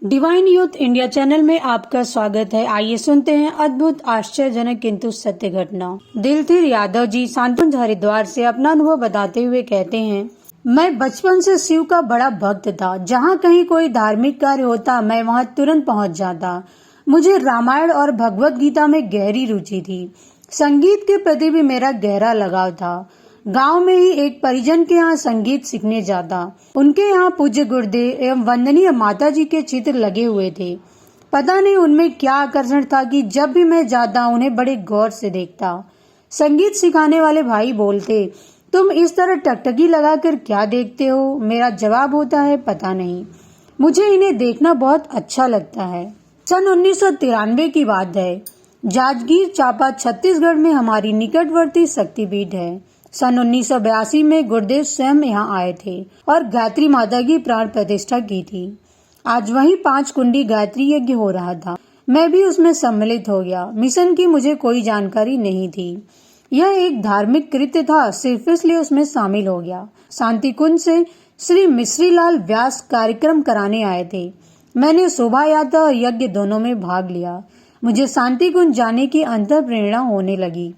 Divine youth India channel में आपका स्वागत है। आइए सुनते हैं अद्भुत, आश्चर्यजनक किंतु सत्य घटना। दिलथीर यादव जी सांतकुंज हरिद्वार से अपना अनुभव बताते हुए कहते हैं, मैं बचपन से शिव का बड़ा भक्त था। जहाँ कहीं कोई धार्मिक कार्य होता मैं वहाँ तुरंत पहुँच जाता। मुझे रामायण और भगवत गीता में गहरी रुचि थी। संगीत के प्रति भी मेरा गहरा लगाव था। गांव में ही एक परिजन के यहाँ संगीत सीखने जाता। उनके यहाँ पूज्य गुरुदेव एवं वंदनीय माता जी के चित्र लगे हुए थे। पता नहीं उनमें क्या आकर्षण था कि जब भी मैं जाता उन्हें बड़े गौर से देखता। संगीत सिखाने वाले भाई बोलते, तुम इस तरह टकटकी लगाकर क्या देखते हो? मेरा जवाब होता है, पता नहीं, मुझे इन्हें देखना बहुत अच्छा लगता है। सन 1993 की बात है। जांजगीर चांपा छत्तीसगढ़ में हमारी निकटवर्ती शक्तिपीठ है। सन 1982 में गुरुदेव स्वयं यहाँ आए थे और गायत्री माता की प्राण प्रतिष्ठा की थी। आज वहीं 5 कुंडी गायत्री यज्ञ हो रहा था। मैं भी उसमें सम्मिलित हो गया। मिशन की मुझे कोई जानकारी नहीं थी। यह एक धार्मिक कृत्य था, सिर्फ इसलिए उसमें शामिल हो गया। शांति कुंज से श्री मिश्री लाल व्यास कार्यक्रम कराने आए थे। मैंने शोभा यात्रा और यज्ञ दोनों में भाग लिया। मुझे शांति कुंज जाने की अंतर प्रेरणा होने लगी।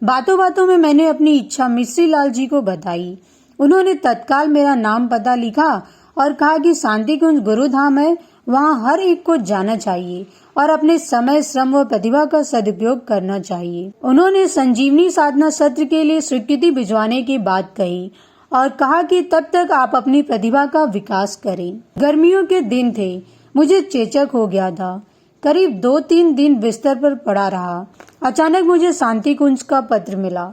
बातों बातों में मैंने अपनी इच्छा मिश्री लाल जी को बताई। उन्होंने तत्काल मेरा नाम पता लिखा और कहा कि शांति कुंज गुरुधाम है, वहाँ हर एक को जाना चाहिए और अपने समय, श्रम व प्रतिभा का सदुपयोग करना चाहिए। उन्होंने संजीवनी साधना सत्र के लिए स्वीकृति भिजवाने की बात कही और कहा कि तब तक आप अपनी प्रतिभा का विकास करें। गर्मियों के दिन थे। मुझे चेचक हो गया था। करीब 2-3 दिन बिस्तर पर पड़ा रहा। अचानक मुझे शांति कुंज का पत्र मिला।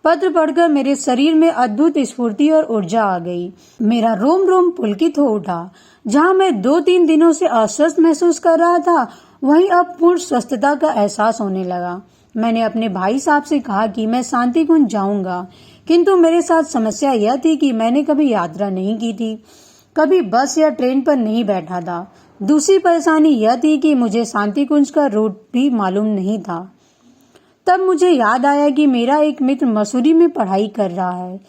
पत्र पढ़कर मेरे शरीर में अद्भुत स्फूर्ति और ऊर्जा आ गई। मेरा रोम रोम पुलकित हो उठा। जहाँ मैं 2-3 दिनों से अस्वस्थ महसूस कर रहा था, वहीं अब पूर्ण स्वस्थता का एहसास होने लगा। मैंने अपने भाई साहब से कहा कि मैं शांति कुंज जाऊंगा, किंतु मेरे साथ समस्या यह थी कि मैंने कभी यात्रा नहीं की थी, कभी बस या ट्रेन पर नहीं बैठा था। दूसरी परेशानी यह थी कि मुझे शांति कुंज का रूट भी मालूम नहीं था। तब मुझे याद आया कि मेरा एक मित्र मसूरी में पढ़ाई कर रहा है।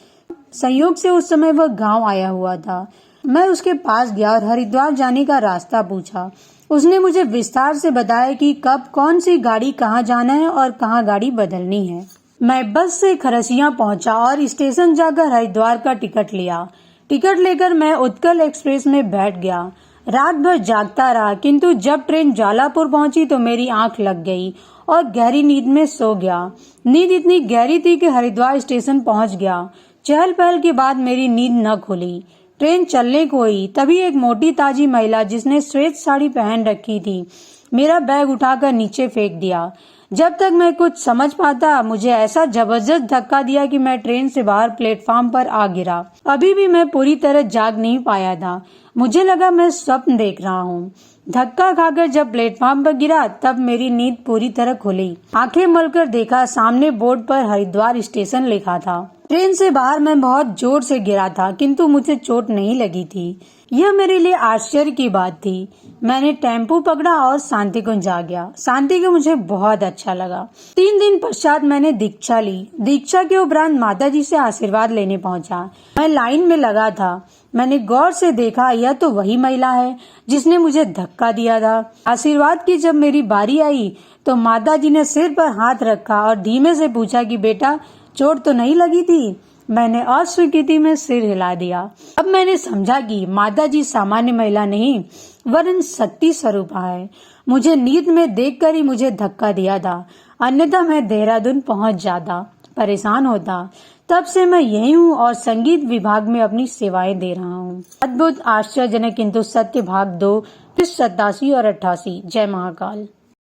संयोग से उस समय वह गांव आया हुआ था। मैं उसके पास गया और हरिद्वार जाने का रास्ता पूछा। उसने मुझे विस्तार से बताया कि कब कौन सी गाड़ी कहाँ जाना है और कहाँ गाड़ी बदलनी है। मैं बस से खरसिया पहुंचा और स्टेशन जाकर हरिद्वार का टिकट लिया। टिकट लेकर मैं उत्कल एक्सप्रेस में बैठ गया। रात भर जागता रहा, किंतु जब ट्रेन ज्वालापुर पहुंची तो मेरी आंख लग गई और गहरी नींद में सो गया। नींद इतनी गहरी थी कि हरिद्वार स्टेशन पहुंच गया। चहल पहल के बाद मेरी नींद न खुली। ट्रेन चलने को हुई, तभी एक मोटी ताजी महिला जिसने श्वेत साड़ी पहन रखी थी, मेरा बैग उठाकर नीचे फेंक दिया। जब तक मैं कुछ समझ पाता, मुझे ऐसा जबरदस्त धक्का दिया कि मैं ट्रेन से बाहर प्लेटफॉर्म पर आ गिरा। अभी भी मैं पूरी तरह जाग नहीं पाया था। मुझे लगा मैं स्वप्न देख रहा हूँ। धक्का खाकर जब प्लेटफॉर्म पर गिरा तब मेरी नींद पूरी तरह खुली। आंखें मलकर देखा, सामने बोर्ड पर हरिद्वार स्टेशन लिखा था। ट्रेन से बाहर मैं बहुत जोर से गिरा था, किंतु मुझे चोट नहीं लगी थी। यह मेरे लिए आश्चर्य की बात थी। मैंने टेम्पो पकड़ा और शांति कुंज आ गया। शांति को मुझे बहुत अच्छा लगा। 3 दिन पश्चात मैंने दीक्षा ली। दीक्षा के उपरांत माता जी से आशीर्वाद लेने पहुंचा। मैं लाइन में लगा था। मैंने गौर से देखा, यह तो वही महिला है जिसने मुझे धक्का दिया था। आशीर्वाद की जब मेरी बारी आई तो माता जी ने सिर पर हाथ रखा और धीमे से पूछा कि बेटा, चोट तो नहीं लगी थी? मैंने अस्वीकृति में सिर हिला दिया। अब मैंने समझा कि माता जी सामान्य महिला नहीं, वरन शक्ति स्वरूपा है। मुझे नींद में देखकर ही मुझे धक्का दिया था, अन्यथा मैं देहरादून पहुंच जाता, परेशान होता। तब से मैं यही हूँ और संगीत विभाग में अपनी सेवाएं दे रहा हूँ। अद्भुत, आश्चर्यजनक किंतु सत्य भाग 2, पृष्ठ 87 और 88। जय महाकाल।